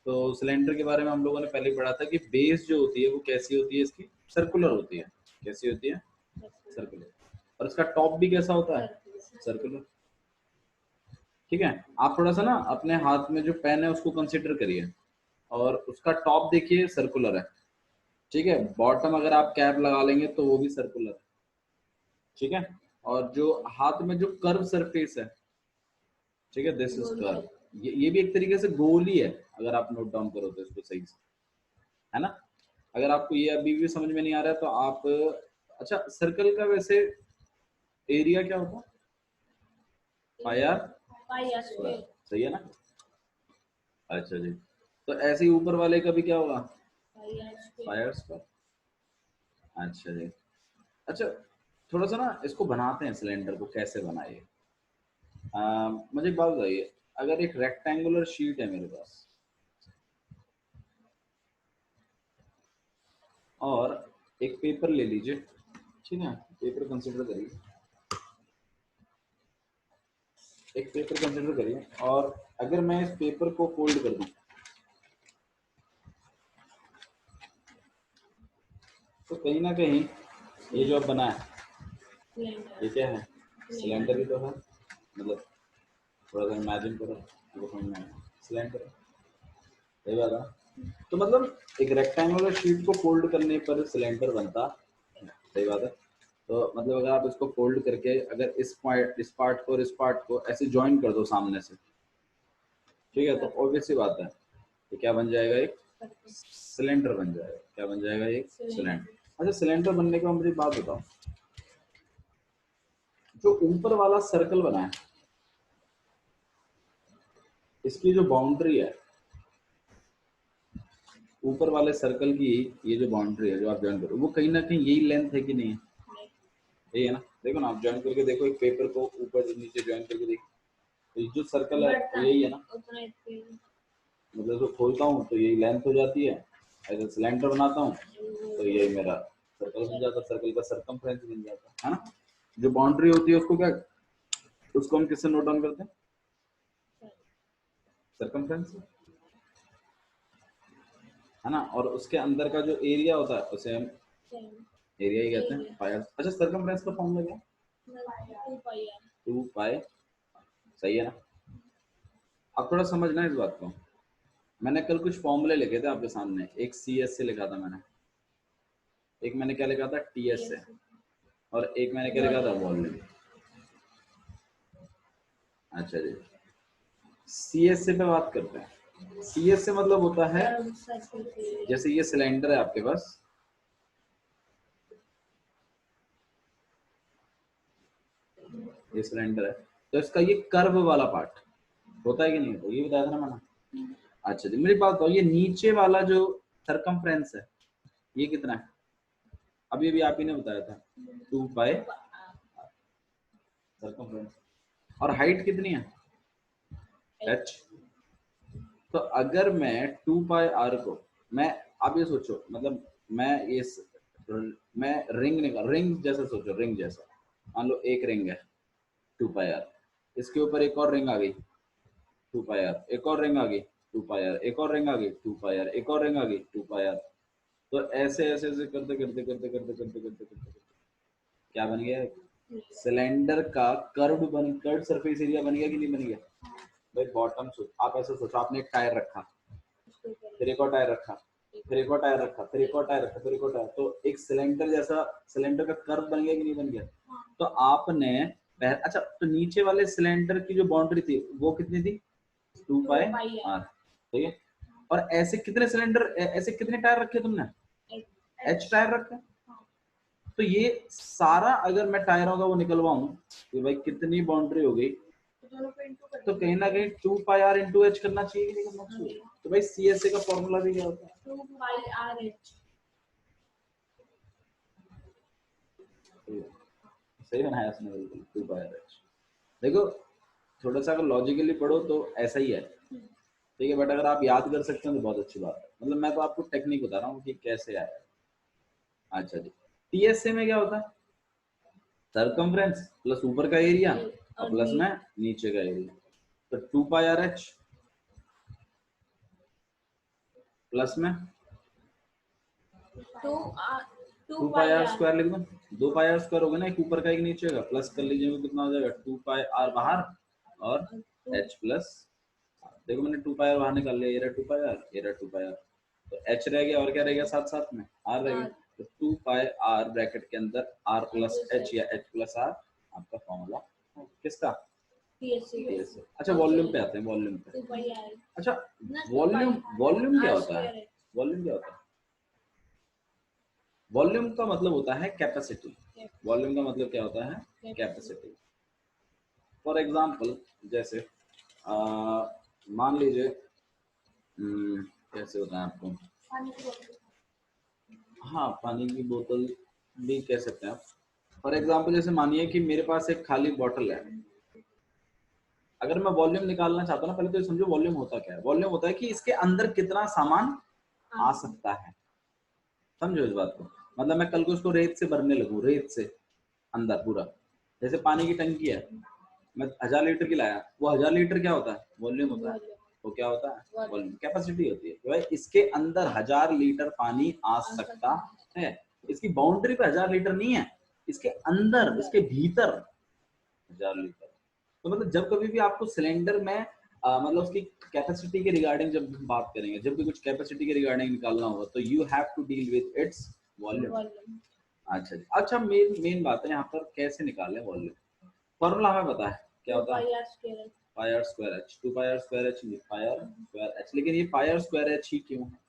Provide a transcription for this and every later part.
तो सिलेंडर के बारे में हम लोगों ने पहले ही पढ़ा था कि बेस जो होती है वो कैसी होती है, इसकी सर्कुलर होती है। कैसी होती है? सर्कुलर। और इसका टॉप भी कैसा होता है? सर्कुलर। ठीक है, आप थोड़ा सा ना अपने हाथ में जो पेन है उसको कंसिडर करिए, और उसका टॉप देखिए सर्कुलर है। ठीक है, बॉटम अगर आप कैप लगा लेंगे तो वो भी सर्कुलर है। ठीक है, और जो हाथ में जो कर्व सरफेस है, ठीक है, दिस इज कर्व, ये भी एक तरीके से गोल ही है, अगर आप नोट डाउन करो तो इसको सही से, है ना। अगर आपको ये अभी भी समझ में नहीं आ रहा है तो आप, अच्छा सर्कल का वैसे एरिया क्या होता है? पाई आर स्क्वायर, सही है ना। अच्छा जी, तो ऐसे ही ऊपर वाले का भी क्या होगा? पाई आर स्क्वायर। अच्छा जी। अच्छा, थोड़ा सा ना इसको बनाते हैं, सिलेंडर को कैसे बनाइए। मुझे एक बात बताइए, अगर एक रेक्टेंगुलर शीट है मेरे पास और एक पेपर ले लीजिए, ठीक है, पेपर कंसिडर करिए, एक पेपर कंसिडर करिए, और अगर मैं इस पेपर को फोल्ड कर दूं तो कहीं ना कहीं ये जो अब बना है ये क्या है? सिलेंडर ही तो है, मतलब थोड़ा सा इमेजिन करो, वो समझ में आएगा, सिलेंडर है, सही बात है। तो मतलब एक रेक्टेंगुलर शीट को फोल्ड करने पर सिलेंडर बनता है, सही बात है। तो मतलब अगर आप इसको फोल्ड करके अगर इस पार्ट को और इस पार्ट को ऐसे ज्वाइन कर दो सामने से, ठीक है, तो ऑब्वियस सी बात है कि क्या बन जाएगा? एक सिलेंडर बन जाएगा। क्या बन जाएगा? एक सिलेंडर। अच्छा, सिलेंडर बनने के बाद मुझे एक बात बताओ, जो ऊपर वाला सर्कल बना है इसकी जो बाउंड्री है, ऊपर वाले सर्कल की ये जो बाउंड्री है जो आप ज्वाइन करो, वो कहीं ना कहीं यही लेंथ है कि नहीं है? यही है ना। देखो ना, आप ज्वाइन करके देखो एक पेपर को ऊपर नीचे ज्वाइन करके देखो, तो ये जो सर्कल है यही है ना। मतलब इसको खोलता हूँ तो यही लेंथ हो जाती है, ऐसे सिलेंडर बनाता हूँ तो यही मेरा सर्कल बन जाता है, सर्कल का सरकमफ्रेंस बन जाता है ना। जो बाउंड्री होती है उसको क्या, उसको हम किससे नोट डाउन करते हैं? सरकमफ्रेंस, है ना। और उसके अंदर का जो एरिया होता है उसे हम एरिया ही कहते हैं, पाई। अच्छा, सरकमफ्रेंस का फॉर्मूला क्या? 2 पाई, सही है ना। अब थोड़ा समझना इस बात को, मैंने कल कुछ फॉर्मूले लिखे थे आपके सामने, एक सी एस से लिखा था मैंने, एक मैंने क्या लिखा था? टी एस से, और एक मैंने क्या लिखा था? वॉल्यूम। अच्छा जी, सी एस से पे बात करते हैं। सी एस से मतलब होता है, जैसे ये सिलेंडर है आपके पास, ये सिलेंडर है, तो इसका ये कर्व वाला पार्ट होता है कि नहीं होता? ये बताया था ना मैंने। अच्छा जी, मेरी बात बताओ, ये नीचे वाला जो सरकमफ्रेंस है ये कितना है? अभी अभी आप ही ने बताया था 2 पाई सरकमफ्रेंस, और हाइट कितनी है? h। तो अगर मैं 2 पाई r को, मैं, आप ये सोचो, मतलब मैं ये मैं रिंग निकाल, रिंग जैसा सोचो, रिंग जैसा, मान लो एक रिंग है 2 पाई r, इसके ऊपर एक और रिंग आ गई 2 पाई r, एक और रिंग आ गई 2 पाई r, एक और रिंग आ गई 2 पाई r, एक और रिंग आ गई 2 पाई r। तो ऐसे ऐसे ऐसे करते करते करते करते करते करते करते करते क्या बन गया? सिलेंडर का कर्व सरफेस एरिया बन गया कि नहीं बन गया? भाई बॉटम सोच, आप ऐसे सोचो, आपने एक टायर रखा, फिर एक और टायर रखा, फिर एक और टायर रखा, फिर एक और टायर रखा, फिर एक और टायर, तो एक सिलेंडर जैसा सिलेंडर का कर्व बन गया कि नहीं बन गया? तो आपने अच्छा, तो नीचे वाले सिलेंडर की जो बाउंड्री थी वो कितनी थी? 2 पाई r, ठीक है। और ऐसे कितने सिलेंडर, ऐसे कितने टायर रखे तुमने? एच टायर रखे। तो ये सारा अगर मैं टायरों का वो निकलवाऊं कि भाई कितनी बाउंड्री हो गई, तो कहीं ना कहीं 2 पाई r इंटू एच करना चाहिए कि नहीं करना चाहिए? तो भाई सी एस ए का फॉर्मूला भी क्या होता है? 2 पाई r h। सही बनाया उसने, बिल्कुल 2 पाई r h। देखो, थोड़ा सा अगर लॉजिकली पढ़ो तो ऐसा ही है, ठीक है, बट अगर आप याद कर सकते हैं तो बहुत अच्छी बात है। मतलब मैं तो आपको टेक्निक बता रहा हूँ कि कैसे आया। अच्छा जी, टी एस ए में क्या होता है? सरकमफ्रेंस प्लस ऊपर का एरिया और प्लस में नीचे का एरिया, तो 2 पाई r h, प्लस में 2 पाई आर स्क्वायर लिख दो, 2 पाई आर स्क्वायर होगा ना, एक ऊपर का एक नीचे का, प्लस कर लीजिए, कितना हो जाएगा 2 पाई आर बाहर और एच प्लस, देखो मैंने 2 पाई आर बाहर निकाल लिया, ये रहा 2 पाई आर, ये रहा 2 पाई आर, तो एच रह गया और क्या रह गया साथ साथ में आर रह गया, तो 2 पाई आर ब्रैकेट के अंदर आर प्लस एच या एच प्लस आर आपका फॉर्मूला किसका, PSA। अच्छा वॉल्यूम पे आते हैं, वॉल्यूम पे। अच्छा वॉल्यूम, वॉल्यूम क्या होता है, वॉल्यूम क्या होता है, वॉल्यूम का मतलब होता है कैपेसिटी, वॉल्यूम का मतलब क्या होता है कैपेसिटी। फॉर एग्जांपल जैसे मान लीजिए कैसे होता है आपको, हाँ पानी की बोतल भी कह सकते हैं आप। फॉर एग्जांपल जैसे मानिए कि मेरे पास एक खाली बॉटल है, अगर मैं वॉल्यूम निकालना चाहता हूँ ना, पहले तो ये समझो वॉल्यूम होता क्या है, वॉल्यूम होता है कि इसके अंदर कितना सामान आ सकता है, समझो इस बात को, मतलब मैं कल को उसको रेत से भरने लगूं, रेत से अंदर पूरा, जैसे पानी की टंकी है, मैं 1000 लीटर की लाया, वो 1000 लीटर क्या होता है, वॉल्यूम होता है, वो क्या होता है वॉल्यूम, कैपेसिटी होती है, तो भाई इसके अंदर 1000 लीटर पानी आ सकता है, इसकी बाउंड्री पे 1000 लीटर नहीं है, इसके अंदर, इसके भीतर 1000 लीटर। तो मतलब जब कभी भी आपको सिलेंडर में मतलब उसकी कैपेसिटी के रिगार्डिंग जब हम बात करेंगे, जब भी कुछ कैपेसिटी के रिगार्डिंग निकालना होगा, तो you have to deal with its volume. अच्छा जी, अच्छा मेन मेन बात है यहाँ पर कैसे निकालें वॉल्यूम, फॉर्मूला हमें पता है क्या होता है, pi R square H, 2 pi R square H, pi R square H, लेकिन ये पाई आर स्क्वायर एच ही क्यों है,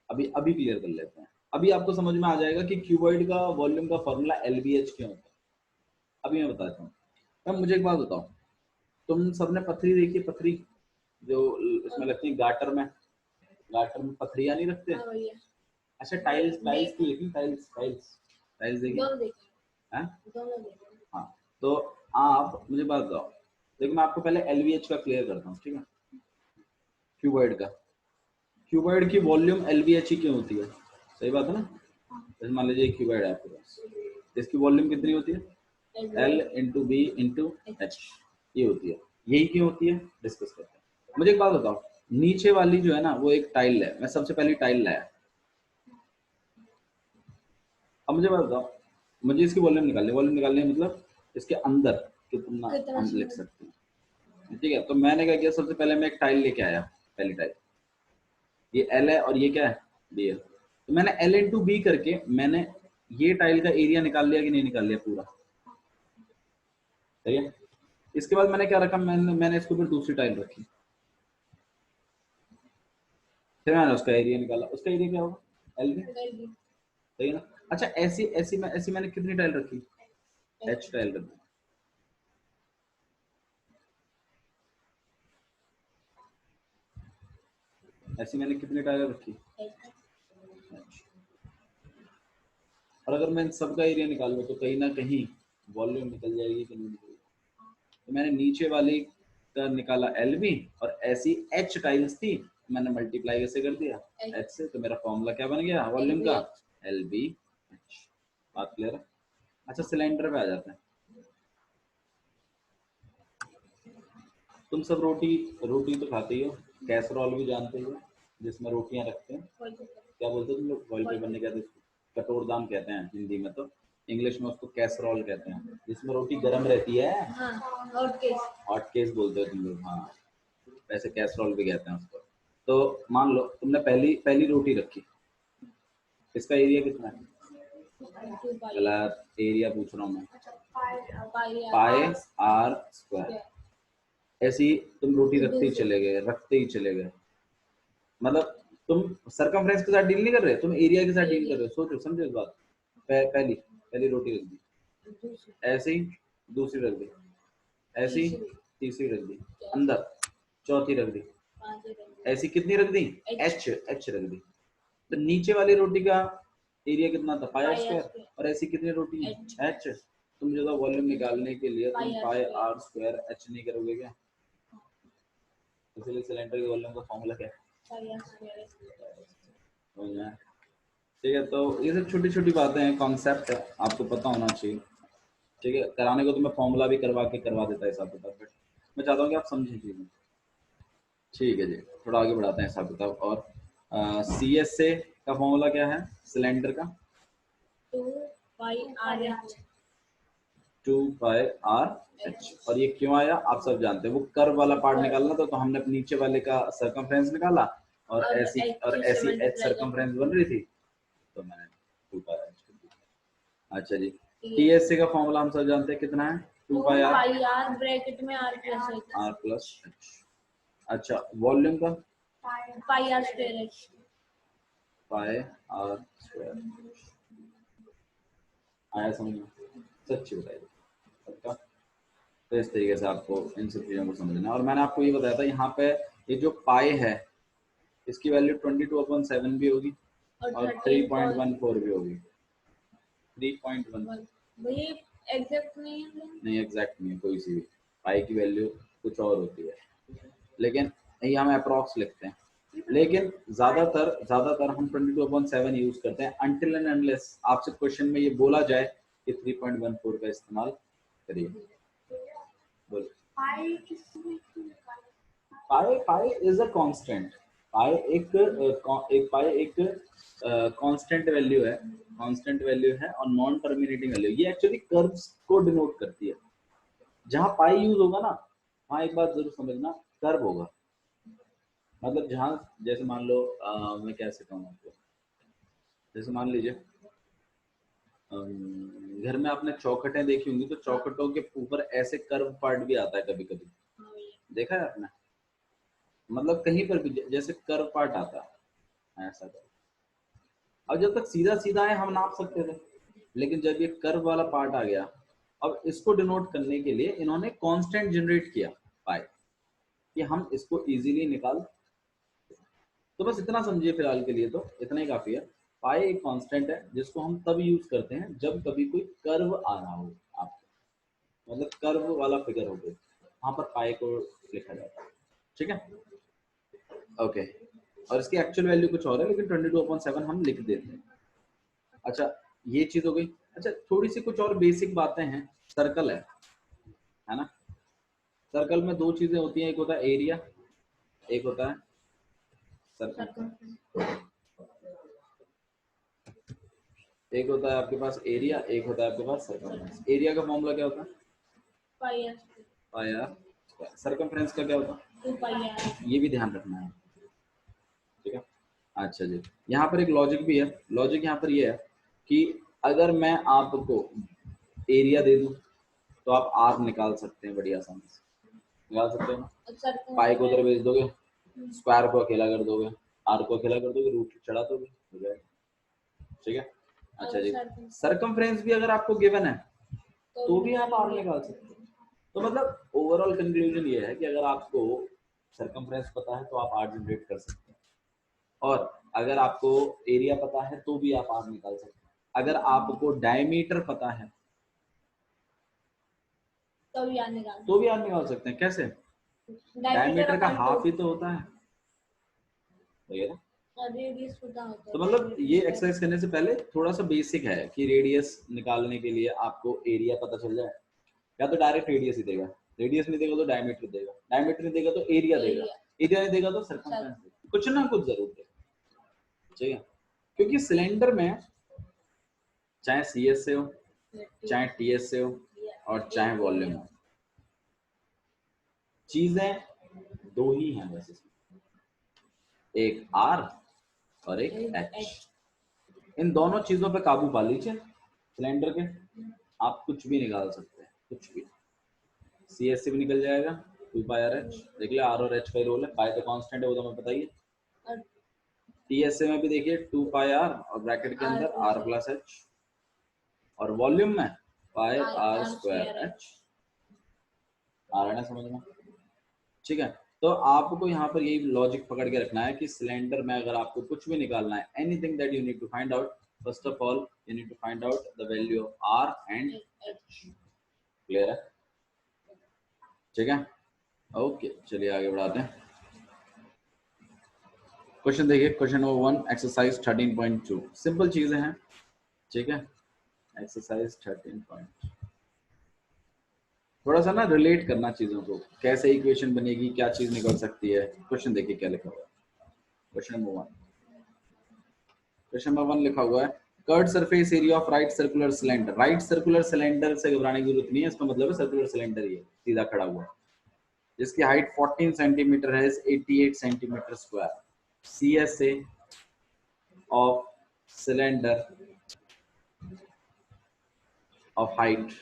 अभी अभी क्लियर कर लेते हैं, अभी आपको समझ में आ जाएगा कि क्यूबॉइड का वॉल्यूम का फॉर्मूला एलबीएच क्यों होता है, अभी मैं बताता हूँ। अब मुझे एक बात बताओ, तुम सबने पथरी देखी, पथरी जो इसमें लगती है गाटर में, गाटर में पथरियां नहीं रखते, अच्छा टाइल्स, टाइल्स की देखी, टाइल्स टाइल्स टाइल्स देखी हैं, हाँ, तो आप मुझे बात बताओ, देखो मैं आपको पहले एलवीएच का क्लियर करता हूँ, ठीक है, क्यूबॉइड का, क्यूबॉइड की वॉल्यूम एलवीएच ही क्यों होती है, सही बात है ना, जैसे मान लीजिए क्यूबॉइड है आपके पास, इसकी वॉल्यूम कितनी होती है, L into B into H, ये होती है, यही क्यों होती है डिस्कस करते हैं। मुझे एक बात बताओ, नीचे वाली जो है ना वो एक टाइल है, मैं सबसे पहले टाइल लाया, अब मुझे बात बताओ, मुझे इसकी वॉल्यूम निकालनी, वॉल्यूम निकालनी मतलब इसके अंदर कितना हम लिख सकते हैं, ठीक है, तो मैंने क्या किया, सबसे पहले मैं एक टाइल लेके आया, पहली टाइल, ये एल है और ये क्या है बी है, तो मैंने एल इंटू बी करके मैंने ये टाइल का एरिया निकाल लिया कि नहीं निकाल लिया पूरा, सही है। इसके बाद मैंने क्या रखा, मैंने इसके ऊपर दूसरी टाइल रखी, फिर मैंने उसका एरिया निकाला, उसका एरिया क्या होगा एल बी, सही है ना। अच्छा ऐसी ऐसी मैंने कितनी टाइल रखी, एच टाइल रखी, ऐसी मैंने कितनी टाइल रखी, और अगर मैं इन सब का एरिया निकाल लूँ तो कहीं ना कहीं वॉल्यूम निकल जाएगी कि नहीं निकलेगी, तो मैंने नीचे वाली का निकाला एल बी, और ऐसी एच टाइल्स थी, मैंने मल्टीप्लाई कैसे कर दिया एच से, तो मेरा फॉर्मूला क्या बन गया वॉल्यूम का, एल बी एच, बात क्लियर है। अच्छा सिलेंडर पे आ जाते हैं, तुम सब रोटी रोटी तो खाते ही हो, कैसरोल भी जानते हो जिसमें रोटियां रखते हैं, क्या बोलते हो तुम लोग, फॉइल पेपर नहीं कहते उसको, कटोरदान कहते हैं हिंदी में, तो इंग्लिश में उसको कैसरोल कहते हैं, जिसमें रोटी गर्म रहती है, हॉट केस बोलते हो तुम लोग, हाँ वैसे कैसरोल भी कहते हैं उसको। तो मान लो तुमने पहली पहली रोटी रखी, इसका एरिया कितना है, गलत एरिया पूछ रहा हूँ मैं, पाई आर स्क्वायर, ऐसी तुम रोटी रखते ही चले गए, रखते ही चले गए, मतलब तुम सरकमफ्रेंस के साथ डील नहीं कर रहे, तुम एरिया के साथ डील कर रहे हो, सोचो समझो इस बात, पहली पहली रोटी रख दी, ऐसे ही दूसरी रख दी, ऐसे ही तीसरी रख दी, अंदर चौथी रख दी, ऐसी कितनी रख दी, एच एच रख दी, तो नीचे वाली रोटी का एरिया कितना था पाई आर स्क्वायर, और ऐसी कितनी रोटी एच, तुम जो वॉल्यूम निकालने के लिए तुम पाई आर स्क्वायर एच नहीं करोगे क्या, इसलिए सिलेंडर के वॉल्यूम का फॉर्मूला क्या है, ठीक है। तो ये सब छोटी छोटी बातें हैं, कॉन्सेप्ट है, आपको पता होना चाहिए, ठीक है, कराने को तो मैं फॉर्मूला भी करवा देता है हिसाब किताब, बट मैं चाहता हूँ कि आप समझें चीजें, ठीक है जी, थोड़ा आगे बढ़ाते हैं हिसाब किताब, और सी एस ए का फॉर्मूला क्या है सिलेंडर का? 2 pi R H. 2 pi R H. और ये क्यों आया आप सब जानते हैं, वो कर्व वाला पार्ट निकालना था तो हमने नीचे वाले का सरकमफ्रेंस निकाला और ऐसी एच सरकमफ्रेंस बन रही थी तो मैंने 2 पाई आर एच कर दिया। अच्छा जी, टी एस सी का फॉर्मूला हम सब जानते हैं कितना है? 2 पाई आर ब्रैकेट में आर प्लस एच। अच्छा, वॉल्यूम का? Pi R square H. Pi R square आया समझ में? सच्ची बताइए सबका। तो इस तरीके से आपको इन सब चीज़ों को समझना है। और मैंने आपको ये बताया था यहाँ पे ये जो पाई है इसकी वैल्यू 22/7 भी होगी और 3.14 भी होगी। 3.1 वही एग्जैक्ट नहीं है? नहीं एग्जैक्ट नहीं है, कोई सी भी पाई की वैल्यू कुछ और होती है, लेकिन यही हम अप्रॉक्स लिखते हैं। लेकिन ज्यादातर हम 22/7 यूज करते हैं अनटिल एंड अनलेस आपसे क्वेश्चन में ये बोला जाए कि 3.14 का इस्तेमाल करिए। बोल पाई इज अ कांस्टेंट। पाई एक कांस्टेंट वैल्यू है, और नॉन टर्मिनेटिंग वैल्यू। ये एक्चुअली कर्व्स को डिनोट करती है। जहां पाई यूज होगा ना वहां एक बात जरूर समझना, कर्व होगा। मतलब जहां जैसे मान लो मैं कैसे कहूँ आपको, जैसे मान लीजिए घर में आपने चौखटें देखी होंगी तो चौखटों के ऊपर ऐसे कर्व पार्ट भी आता है कभी कभी, देखा है आपने? मतलब कहीं पर भी जैसे कर्व पार्ट आता है ऐसा कर। अब जब तक सीधा सीधा है हम नाप सकते थे, लेकिन जब ये कर्व वाला पार्ट आ गया, अब इसको डिनोट करने के लिए इन्होंने कांस्टेंट जनरेट किया पाई, कि हम इसको इजीली निकाल। तो बस इतना समझिए फिलहाल के लिए, तो इतना ही काफी है। पाई एक कांस्टेंट है जिसको हम तब यूज करते हैं जब कभी कोई कर्व आ रहा हो आपको, मतलब कर्व वाला फिगर हो गया, वहां पर पाई को लिखा जाता है। ठीक है, ओके। और इसकी एक्चुअल वैल्यू कुछ और है, लेकिन 22/7 हम लिख देते हैं। अच्छा, ये चीज हो गई। अच्छा, थोड़ी सी कुछ और बेसिक बातें हैं। सर्कल है ना? सर्कल में दो चीजें होती हैं, एक होता है एरिया, एक होता है सर्कल। एक होता है आपके पास एरिया, एक होता है आपके पास सर्कमफ्रेंस। एरिया का फॉर्मूला क्या होता है? Pi are. सर्कमफ्रेंस का क्या होता है? 2 पाई आर। ये भी ध्यान रखना है, ठीक है? अच्छा जी, यहाँ पर एक लॉजिक भी है। लॉजिक यहाँ पर ये है कि अगर मैं आपको एरिया दे दूं तो आप आर निकाल सकते हैं, बड़ी आसानी से निकाल सकते हो ना। पाई को उधर भेज दोगे, स्क्वायर को अकेला कर दोगे, आर को अकेला कर दोगे, रूट चढ़ा दोगे, हो जाएगा। ठीक है, अच्छा जी। सरकमफ्रेंस भी अगर आपको गिवन है तो भी आप आर निकाल सकते हैं। तो मतलब ओवरऑल कंक्लूजन ये है कि अगर आपको सरकमफ्रेंस पता है तो आप आर जनरेट कर सकते हैं, और अगर आपको एरिया पता है तो भी आप आर निकाल सकते हैं। अगर आपको डायमीटर पता है तो भी आर निकाल सकते हैं। कैसे? डायमीटर का हाफ ही तो होता है, तो मतलब ये एक्सरसाइज करने से पहले थोड़ा सा बेसिक है कि रेडियस निकालने के लिए आपको एरिया पता चल जाए, या तो डायरेक्ट रेडियस ही देगा, रेडियस नहीं देगा तो डायमीटर देगा, डायमीटर नहीं देगा तो एरिया देगा, एरिया नहीं देगा तो सर्कमफ्रेंस देगा, कुछ ना कुछ जरूर देगा। ठीक है, क्योंकि सिलेंडर में चाहे सी एस से हो, चाहे टी एस से हो, और चाहे वॉल्यूम हो, चीजें दो ही हैं बस इसमें, एक आर और एक एच। इन दोनों चीजों पे काबू पा लीजिए सिलेंडर के, आप कुछ भी निकाल सकते हैं, कुछ भी। सी एस से भी निकल जाएगा, 2 पाई आर एच। देख लिया, आर और एच का रोल है, पाई तो कांस्टेंट है वो तो हमें बताइए। टी एस से में भी देखिए 2 पाई आर और ब्रैकेट के अंदर आर प्लस एच, और वॉल्यूम में पाई आर स्क्वायर एच। आ रहा है ना समझ में? ठीक है, तो आपको यहाँ पर यही लॉजिक पकड़ के रखना है कि सिलेंडर में अगर आपको कुछ भी निकालना है, anything that you need to find out, first of all you need to find out the value of R and H. Clear है? ठीक है, ओके, चलिए आगे बढ़ाते हैं। क्वेश्चन देखिए, क्वेश्चन नंबर 1, एक्सरसाइज 13.2। सिंपल चीजें हैं, ठीक है? एक्सरसाइज 13.2 थोड़ा सा ना रिलेट करना चीजों को, कैसे इक्वेशन बनेगी, क्या चीज निकल सकती है। क्वेश्चन देखिए क्या लिखा हुआ है। क्वेश्चन नंबर 1, क्वेश्चन नंबर 1 लिखा हुआ है curved surface area of right circular cylinder. Right circular cylinder से घबराने की जरूरत नहीं है, इसका मतलब है सर्कुलर सिलेंडर ही है, सीधा खड़ा हुआ, जिसकी हाइट 14 सेंटीमीटर है, 88 centimetre square. CSA of cylinder of height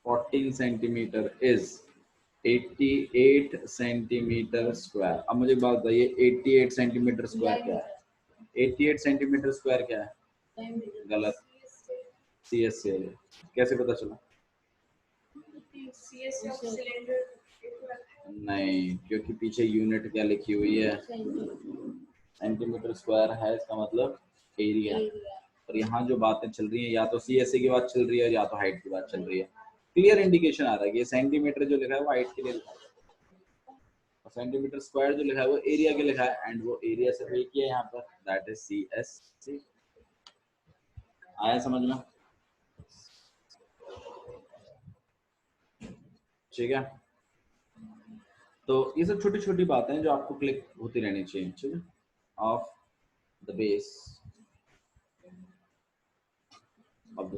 14 centimetre is 88 centimetre square. अब मुझे बात बताइए 88 सेंटीमीटर स्क्वायर क्या है? 88 सेंटीमीटर स्क्वायर क्या है? गलत। CSA कैसे पता चला? नहीं, क्योंकि पीछे यूनिट क्या लिखी हुई है, सेंटीमीटर स्क्वायर है, इसका मतलब एरिया। और यहाँ जो बातें चल रही हैं या तो CSA की बात चल रही है या तो हाइट की बात चल रही है। क्लियर इंडिकेशन आ रहा है कि सेंटीमीटर जो लिखा है वो हाइट के लिए लिखा है और सेंटीमीटर स्क्वायर जो लिखा है वो एरिया के लिखा है, एंड वो एरिया से एक ही है यहाँ पर, दैट इज CSC। आया समझ में? ठीक है, तो ये सब छोटी छोटी बातें जो आपको क्लिक होती रहनी चाहिए। ठीक है, of the base of the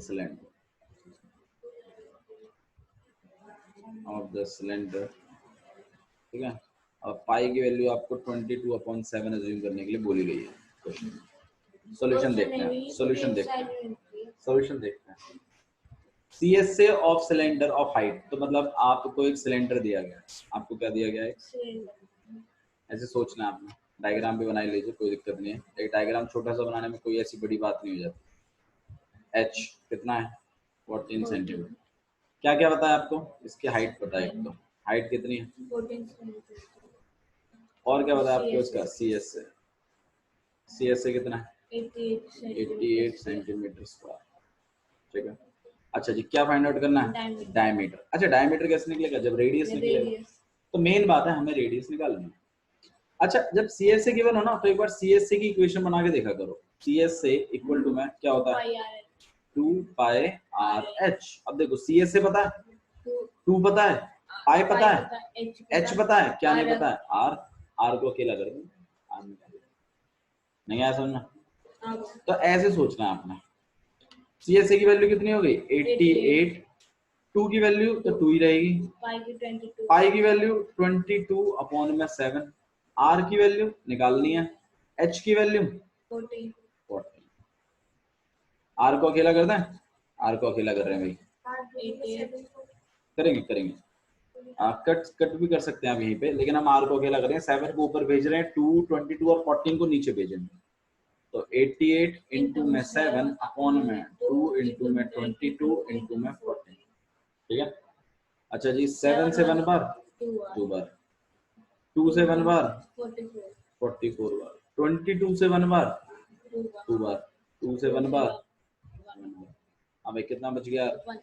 cylinder ठीक है। अब पाई की वैल्यू आपको 22/7 अज्यूम करने के लिए बोली गई है। क्वेश्चन सॉल्यूशन देखते हैं, सॉल्यूशन देखते हैं। CSA of cylinder of height, तो मतलब आपको एक सिलेंडर दिया गया है, आपको क्या दिया गया है? ऐसे सोचना है आपने, डायग्राम भी बना लीजिए, कोई दिक्कत नहीं है। एक डायग्राम छोटा सा बनाने में कोई ऐसी बड़ी बात नहीं हो जाती। H कितना है? 14 सेंटीमीटर। क्या क्या पता है आपको? इसकी हाइट पता है, एक तो हाइट कितनी है 14 और क्या पता है आपको इसका? CSA कितना है? 88 सेंटीमीटर स्क्वायर। ठीक है, अच्छा जी, क्या फाइंड आउट करना है? डायमीटर। अच्छा, डायमीटर कैसे निकलेगा? जब रेडियस निकलेगा। तो मेन बात है हमें रेडियस निकालनी है। अच्छा, जब CSA गिवन हो ना तो एक बार CSA की इक्वेशन बना के देखा करो। CSA इक्वल टू में क्या होता है? 2 पाई RH। अब देखो CSA पता है, 2 पता है, पाई पता है, H पता है, क्या नहीं पता है? R को अकेला कर दो, नहीं आया समझना? तो ऐसे सोचना है आपने। CSA की वैल्यू कितनी हो गई? 88। 2 की वैल्यू तो 2 ही रहेगी, पाई की वैल्यू 22/7, R की वैल्यू निकालनी है, H की वैल्यू 40। R को अकेला कर दें? R को अकेला कर रहे हैं भाई, करेंगे कट भी कर सकते हैं आप यहीं पे, लेकिन हम R को अकेला करें। 7 को ऊपर भेज रहे हैं, 2, 22 और 14 को नीचे भेजेंगे। तो 88 इंटू में 7 अपॉन में 2 इंटू में 22 इंटू में 14। ठीक है, अच्छा जी, 7 से 1 बार 2 बार, 2 से 1 बार 44 बार, 22 से 1 बार 2 बार, 2 से 1 बार 1 बार। अब कितना बच गया? 1।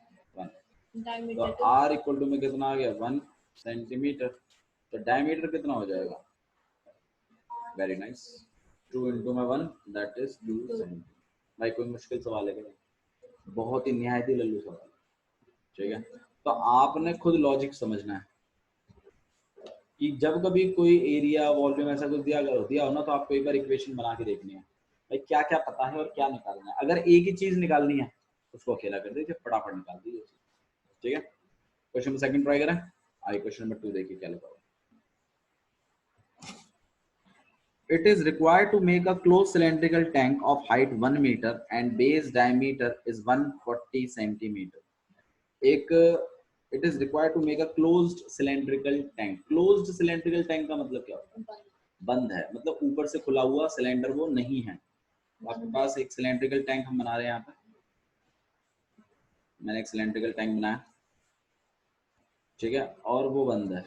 तो R इक्वल टू में कितना आ गया? 1 सेंटीमीटर। तो डायमीटर कितना हो जाएगा? वेरी नाइस, 2 इंटू में 1 दैट इज 2 सेंटीमीटर। भाई कोई मुश्किल सवाल है क्या? बहुत ही निहायत ही लल्लू सवाल। ठीक है, तो आपने खुद लॉजिक समझना है कि जब कभी कोई एरिया वॉल्यूम ऐसा कुछ दिया हो ना, तो आपको एक बार इक्वेशन बना के देखनी है भाई क्या क्या पता है और क्या निकालना है। अगर एक ही चीज निकालनी है उसको अकेला कर दीजिए, फटाफट निकाल दीजिए। ठीक है, क्वेश्चन नंबर 2 ट्राई करें। आइए क्वेश्चन नंबर 2 देखिए क्या लिखा हुआ है। It is required to make a closed cylindrical tank of height 1 meter and base diameter is 140 centimeter. It is required to make a closed cylindrical tank. Closed cylindrical tank का मतलब क्या होता है? बंद है, मतलब ऊपर से खुला हुआ सिलेंडर वो नहीं है। आपके पास एक सिलेंड्रिकल टैंक हम बना रहे हैं, यहाँ पे मैंने एक सिलेंड्रिकल टैंक बनाया, ठीक है, और वो बंद है,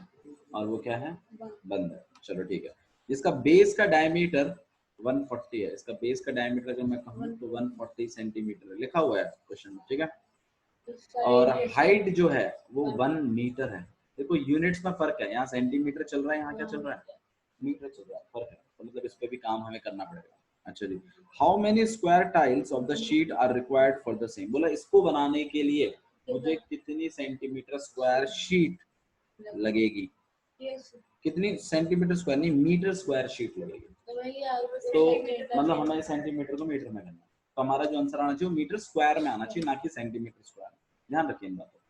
और वो क्या है? बंद है। चलो ठीक है, जिसका बेस का डायमीटर 140 है, इसका बेस का डायमीटर अगर मैं कहूँ तो 140 सेंटीमीटर लिखा हुआ है क्वेश्चन में। ठीक है, और हाइट जो है वो 1 मीटर है। देखो यूनिट्स में फर्क है, यहाँ सेंटीमीटर चल रहा है, यहाँ क्या चल रहा है? मीटर चल रहा है, फर्क है, तो मतलब इस पे भी काम हमें करना पड़ेगा। अच्छा जी, how many square tiles of the sheet are required for the same. बोला इसको बनाने के लिए मुझे कितनी सेंटीमीटर स्क्वायर शीट लगेगी? कितनी सेंटीमीटर स्क्वायर नहीं, मीटर स्क्वायर शीट लगेगी। भैया तो मतलब हमें सेंटीमीटर को मीटर में करना है, तो हमारा जो आंसर आना चाहिए वो मीटर स्क्वायर में आना चाहिए, ना कि सेंटीमीटर स्क्वायर में। ध्यान रखिए इन बातों।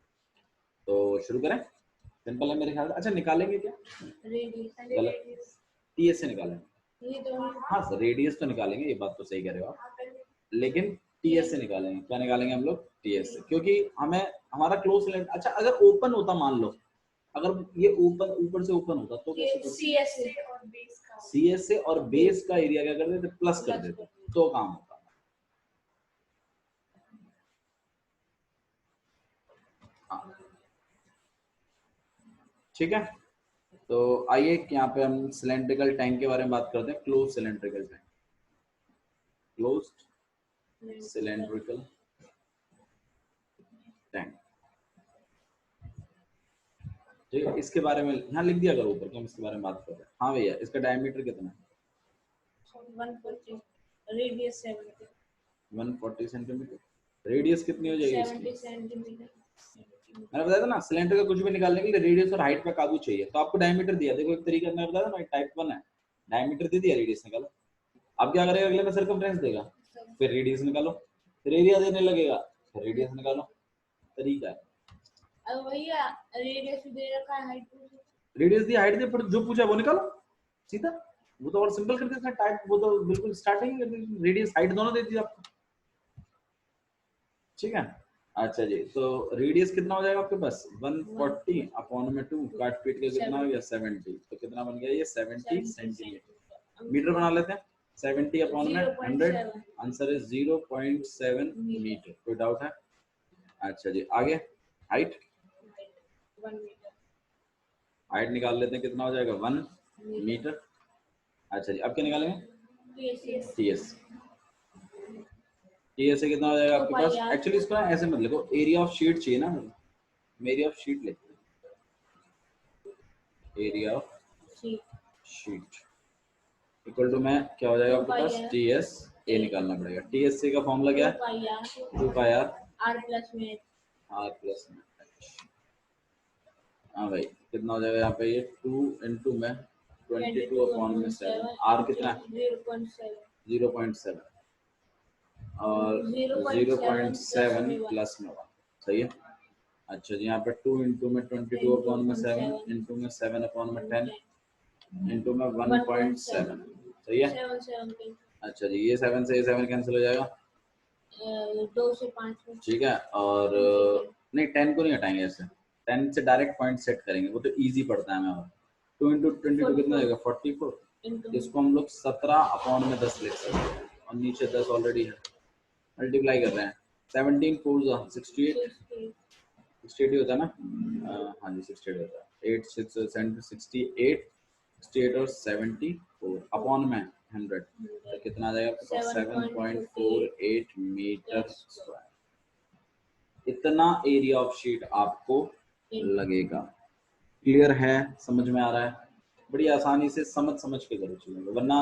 तो शुरू करें, सिंपल है मेरे ख्याल से। अच्छा निकालेंगे क्या? गलत, टीएस से निकालेंगे। हाँ सर रेडियस तो निकालेंगे, ये बात तो सही कह रहे हो आप, लेकिन टीएस से निकालेंगे। क्या निकालेंगे हम लोग? टीएस से, क्योंकि हमें हमारा क्लोज सिलेंडर, अच्छा अगर ओपन होता मान लो, अगर ये ओपन ऊपर से ओपन होता तो सीएस से और बेस का एरिया क्या कर देते? प्लस कर देते, तो काम होता। हाँ ठीक है, तो आइए यहाँ पे हम सिलेंड्रिकल टैंक के बारे में बात करते हैं। Close cylindrical tank, closed cylindrical tank, ठीक है। इसके बारे में यहाँ लिख दिया करो ऊपर कि हम इसके बारे में बात कर रहे हैं। हाँ भैया, इसका डायमीटर कितना है? 140, रेडियस 70, 140 सेंटीमीटर। रेडियस कितनी हो जाएगी? 70 सेंटीमीटर। मैंने बताया था ना, सिलेंडर का कुछ भी निकालने के लिए रेडियस और हाइट पे काबू चाहिए, तो आपको डायमीटर दिया। देखो एक तरीका मैंने बताया था ना, टाइप 1 है, डायमीटर दे दिया, रेडियस निकालो। अब क्या करेगा अगले में? सर्कमफ्रेंस देगा, फिर रेडियस निकालो, फिर एरिया देने लगेगा, फिर रेडियस निकालो। तरीका है। अब भैया रेडियस दे रखा है, हाइट रेडियस दी, हाइट दी, पर जो पूछा वो निकालो सीधा। वो तो और सिंपल कर देता है टाइप, वो तो बिल्कुल स्टार्टिंग कर दी, रेडियस हाइट दोनों दे दी आपको, ठीक है। अच्छा जी, तो रेडियस कितना हो जाएगा आपके पास? 140 अपॉन में 2, काट पीट के कितना हो गया? 70। तो कितना बन गया ये? 70 सेंटीमीटर। मीटर बना लेते हैं, 70 अपॉन में 100, आंसर है 0.7 मीटर। कोई डाउट है? अच्छा जी, आगे हाइट, 1 मीटर। हाइट निकाल लेते हैं, कितना हो जाएगा? 1 मीटर। अच्छा जी, अब क्या निकालेंगे? टीएस। टीएस से कितना हो जाएगा आपके पास? एक्चुअली इसको ना ऐसे मत लिखो, एरिया ऑफ शीट चाहिए ना, एरिया ऑफ शीट लिखते हैं, area of sheet equal to में क्या हो जाएगा आपके पास? टीएस ए निकालना पड़ेगा। टीएस ए का फॉर्मूला क्या है? 2 पाई आर, आर प्लस में। हाँ भाई, कितना हो जाएगा यहाँ पे? ये 2 इंटू में 22 अपॉन में 7, आर कितना है? 0.7 और 0.7 प्लस में 1, सही है। अच्छा जी, यहाँ पे 2 इंटू में 22 अपॉन में 7 इंटू में 7 अपॉन में 10 इंटू में 1.7, सही है। अच्छा जी, ये 7 से ये 7 कैंसिल हो जाएगा, 2 से 5, ठीक है। और नहीं 10 को नहीं हटाएंगे, ऐसे 10 से डायरेक्ट पॉइंट सेट करेंगे, वो तो इजी पड़ता है हमें। 2 इंटू 22 कितना होगा? 44। इसको हम लोग 17 अपॉन में 10 लिख सकते हैं, और नीचे 10 ऑलरेडी है, मल्टीप्लाई कर रहे हैं। 17 4 68, 68 होता है ना? हाँ जी 68 होता है। 8 6 68, 68 और 74 अपॉन में 100, तो कितना आ जाएगा आपके पास? 7.48 मीटर स्क्वायर। इतना एरिया ऑफ शीट आपको लगेगा। क्लियर है? समझ में आ रहा है? बड़ी आसानी से समझ के करो चीजों को, वरना